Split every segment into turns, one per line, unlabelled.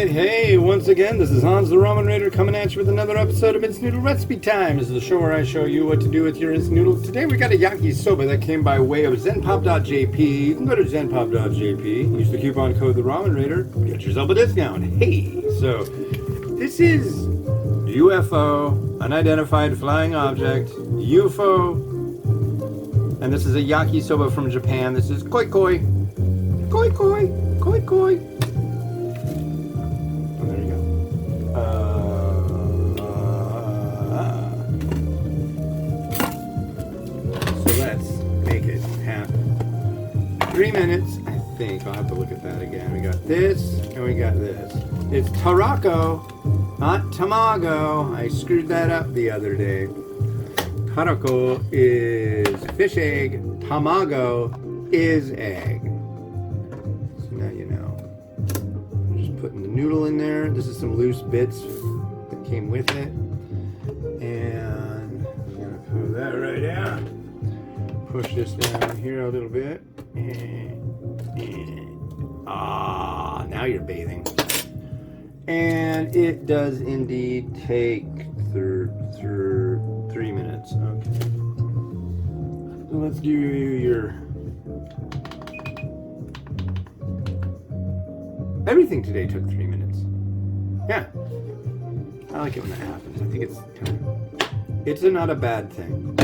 Hey, once again, this is Hans the Ramen Raider coming at you with another episode of Instant Noodle Recipe Time. This is the show where I show you what to do with your instant noodles. Today we got a Yakisoba that came by way of zenpop.jp. You can go to zenpop.jp, use the coupon code the Ramen Raider, get yourself a discount. Hey, so this is U.F.O, unidentified flying object, U.F.O, and this is a Yakisoba from Japan. This is Koikoi. Koikoi, Koikoi. So let's make it happen. 3 minutes, I think. I'll have to look at that again. We got this, and we got this. It's Tarako, not Tamago. I screwed that up the other day. Tarako is fish egg. Tamago is egg. So now you know. I'm just putting the noodle in there. This is some loose bits that came with it. And I'm going to put that right down. Push this down here a little bit. Now you're bathing. And it does indeed take 3 minutes. Okay. So let's do your... Everything today took 3 minutes. Yeah. I like it when that happens. I think it's kind of... It's not a bad thing.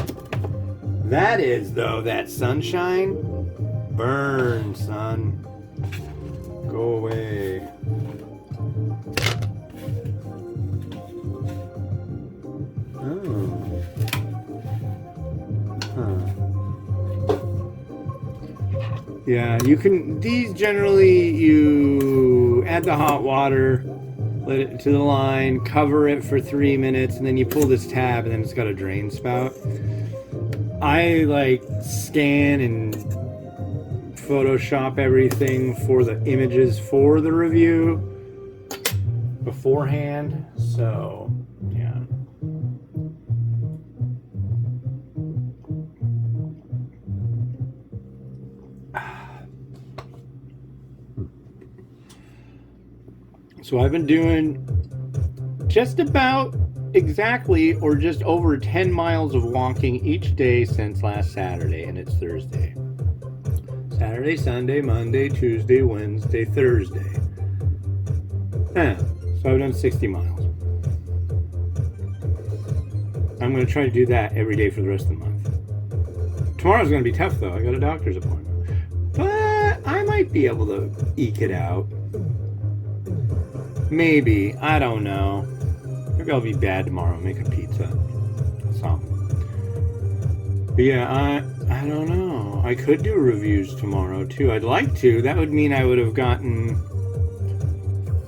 That is, though, that sunshine. Burn, son. Go away. Oh. Huh. Yeah, you can... These generally, you add the hot water, let it to the line, cover it for 3 minutes, and then you pull this tab, and then it's got a drain spout. I like scan and Photoshop everything for the images for the review beforehand, so yeah. So I've been doing just about exactly or just over 10 miles of walking each day since last Saturday, and it's Thursday. Saturday, Sunday, Monday, Tuesday, Wednesday, Thursday. So I've done 60 miles. I'm going to try to do that every day for the rest of the month. Tomorrow's going to be tough, though. I got a doctor's appointment. But I might be able to eke it out. Maybe. I don't know. Maybe I'll be bad tomorrow and make a pizza. Something. But yeah, I don't know. I could do reviews tomorrow, too. I'd like to. That would mean I would have gotten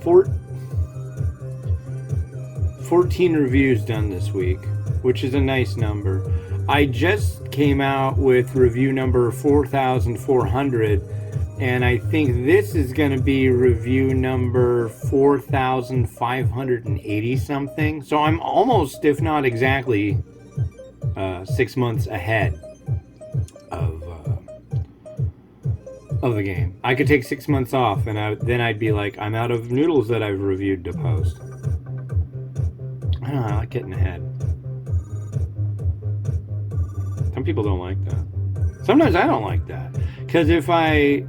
14 reviews done this week, which is a nice number. I just came out with review number 4,400, and I think this is going to be review number 4,580 something. So I'm almost, if not exactly, 6 months ahead of the game. I could take 6 months off, and then I'd be like, I'm out of noodles that I've reviewed to post. I don't know, I like getting ahead. Some people don't like that. Sometimes I don't like that. Because if I...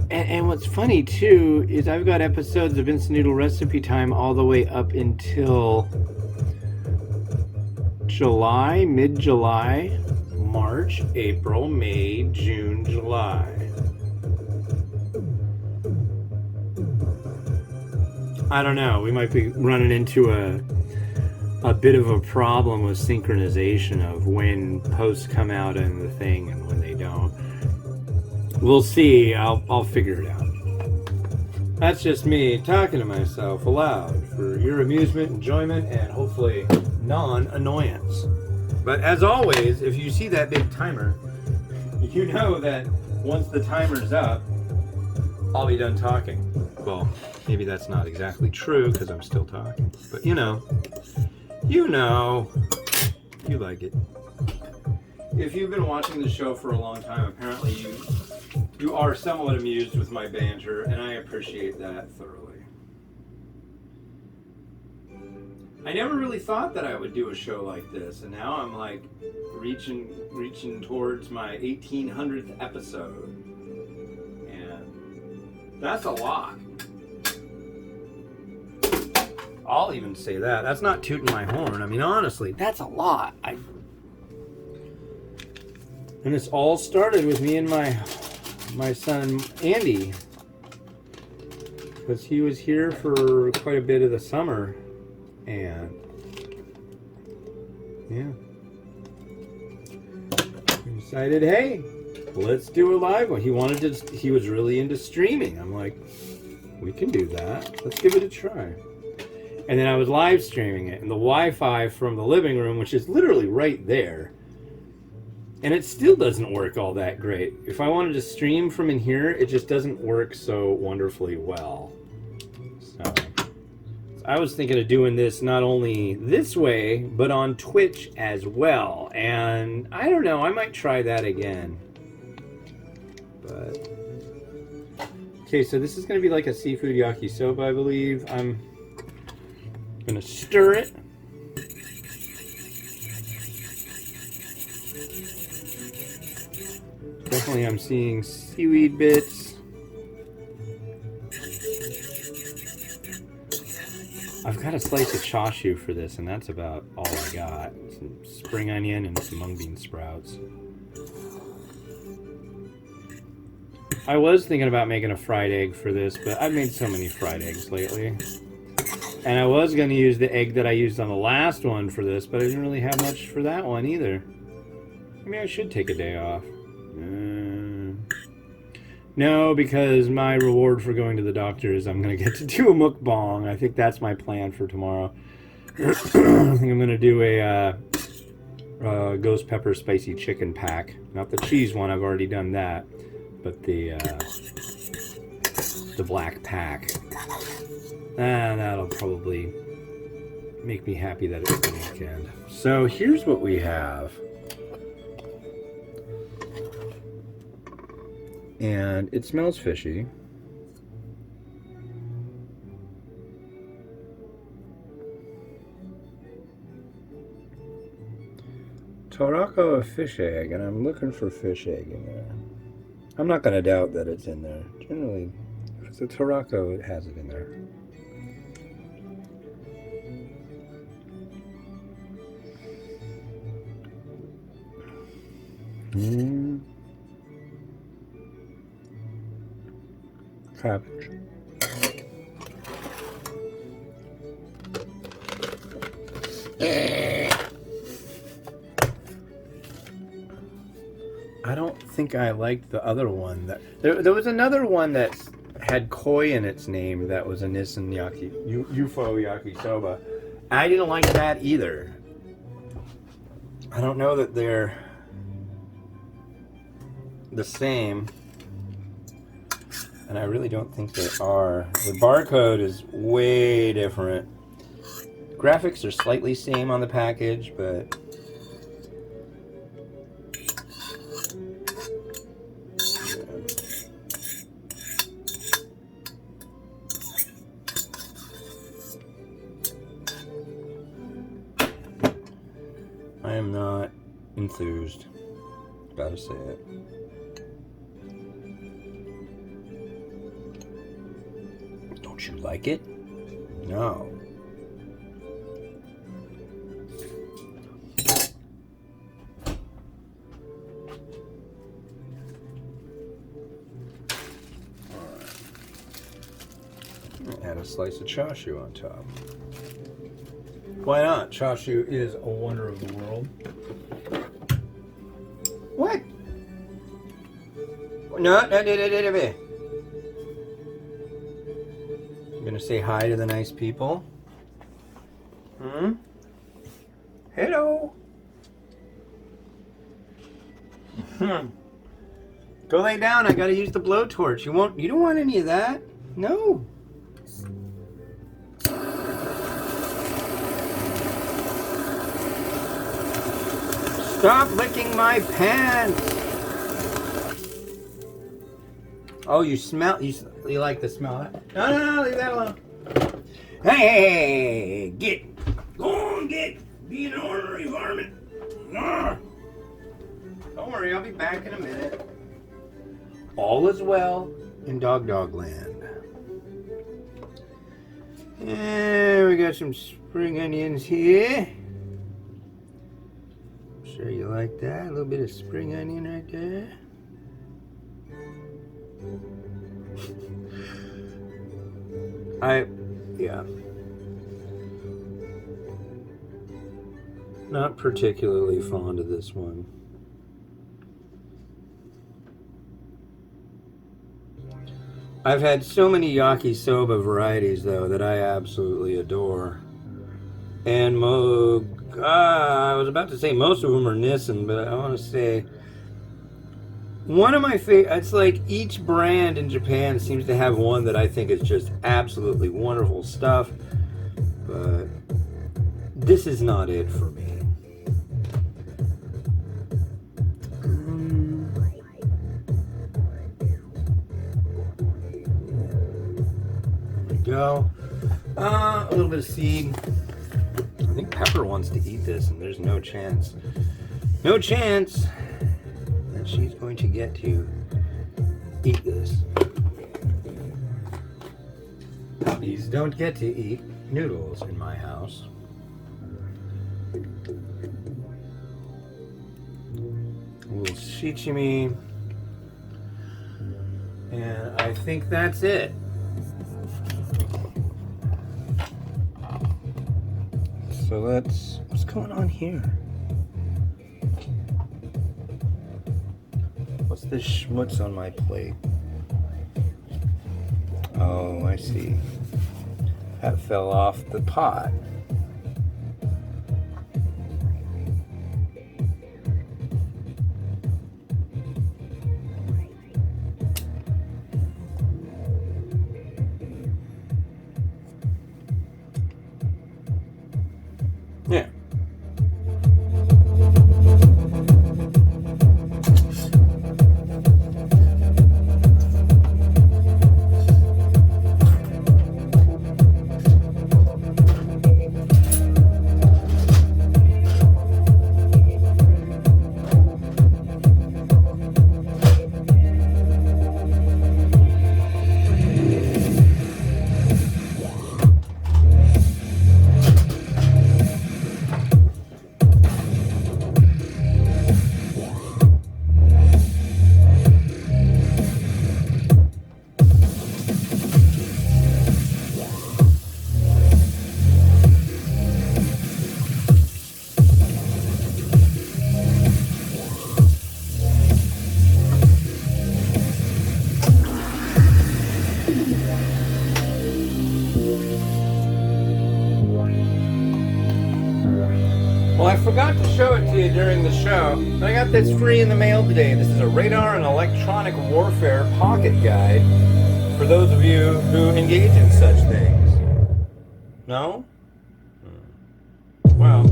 And what's funny, too, is I've got episodes of Instant Noodle Recipe Time all the way up until July, mid-July, March, April, May, June, July. I don't know. We might be running into a bit of a problem with synchronization of when posts come out in the thing and when they don't. We'll see. I'll figure it out. That's just me talking to myself aloud for your amusement, enjoyment, and hopefully non-annoyance. But as always, if you see that big timer, you know that once the timer's up, I'll be done talking. Well, maybe that's not exactly true because I'm still talking. But you know, you like it. If you've been watching the show for a long time, apparently you You are somewhat amused with my banter, and I appreciate that thoroughly. I never really thought that I would do a show like this, and now I'm like reaching towards my 1800th episode, and that's a lot. I'll even say that. That's not tooting my horn. I mean, honestly, that's a lot. And this all started with me and my son Andy, because he was here for quite a bit of the summer, and yeah, we decided, hey, let's do a live one. He was really into streaming. I'm like, we can do that. Let's give it a try. And then I was live streaming it, and the Wi-Fi from the living room, which is literally right there, and it still doesn't work all that great. If I wanted to stream from in here, it just doesn't work so wonderfully well. So I was thinking of doing this not only this way, but on Twitch as well. And I don't know, I might try that again. But okay, so this is going to be like a seafood yakisoba, I believe. I'm going to stir it. Definitely I'm seeing seaweed bits. I've got a slice of chashu for this, and that's about all I got. Some spring onion and some mung bean sprouts. I was thinking about making a fried egg for this, but I've made so many fried eggs lately. And I was going to use the egg that I used on the last one for this, but I didn't really have much for that one either. Maybe I should take a day off. No, because my reward for going to the doctor is I'm going to get to do a mukbang. I think that's my plan for tomorrow. I think I'm going to do a ghost pepper spicy chicken pack. Not the cheese one, I've already done that. But the black pack. That'll probably make me happy that it's the weekend. So here's what we have. And it smells fishy. Tarako, a fish egg, and I'm looking for fish egg in there. I'm not going to doubt that it's in there. Generally, if it's a Tarako, it has it in there. Cabbage. I don't think I liked the other one. That there was another one that had koi in its name that was a Nissin U.F.O Yakisoba. I didn't like that either. I don't know that they're the same. And I really don't think they are. The barcode is way different. Graphics are slightly same on the package, but I am not enthused. Gotta say it. Don't you like it? No. Alright. Add a slice of chashu on top. Why not? Chashu is a wonder of the world. What? No. Gonna say hi to the nice people. Hello. Go lay down. I gotta use the blowtorch. You don't want any of that? No. Stop licking my pants. Oh, you smell? You like the smell? No, leave that alone. Hey, go on, be an ornery varmint. Don't worry, I'll be back in a minute. All is well in Dog land. And we got some spring onions here. I'm sure you like that. A little bit of spring onion right there. Yeah. Not particularly fond of this one. I've had so many Yakisoba varieties, though, that I absolutely adore. And I was about to say most of them are Nissin, but I want to say one of my favorite, it's like each brand in Japan seems to have one that I think is just absolutely wonderful stuff. But this is not it for me. There we go. A little bit of seed. I think Pepper wants to eat this, and there's no chance that she's going to get to eat this. Puppies don't get to eat noodles in my house. A little shichimi, and I think that's it. So what's going on here? What's this schmutz on my plate? Oh, I see. That fell off the pot. Yeah. Well, I forgot to show it to you during the show, but I got this free in the mail today. This is a radar and electronic warfare pocket guide for those of you who engage in such things. No? Well,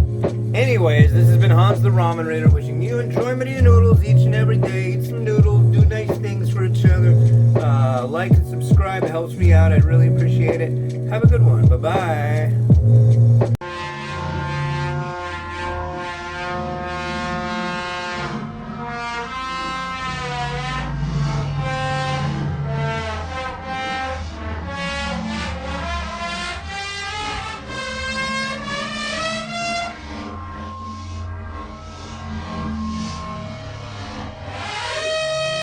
anyways, this has been Hans the Ramen Raider wishing you enjoyment of your noodles each and every day. Eat some noodles, do nice things for each other. Like and subscribe, it helps me out. I'd really appreciate it. Have a good one. Bye-bye.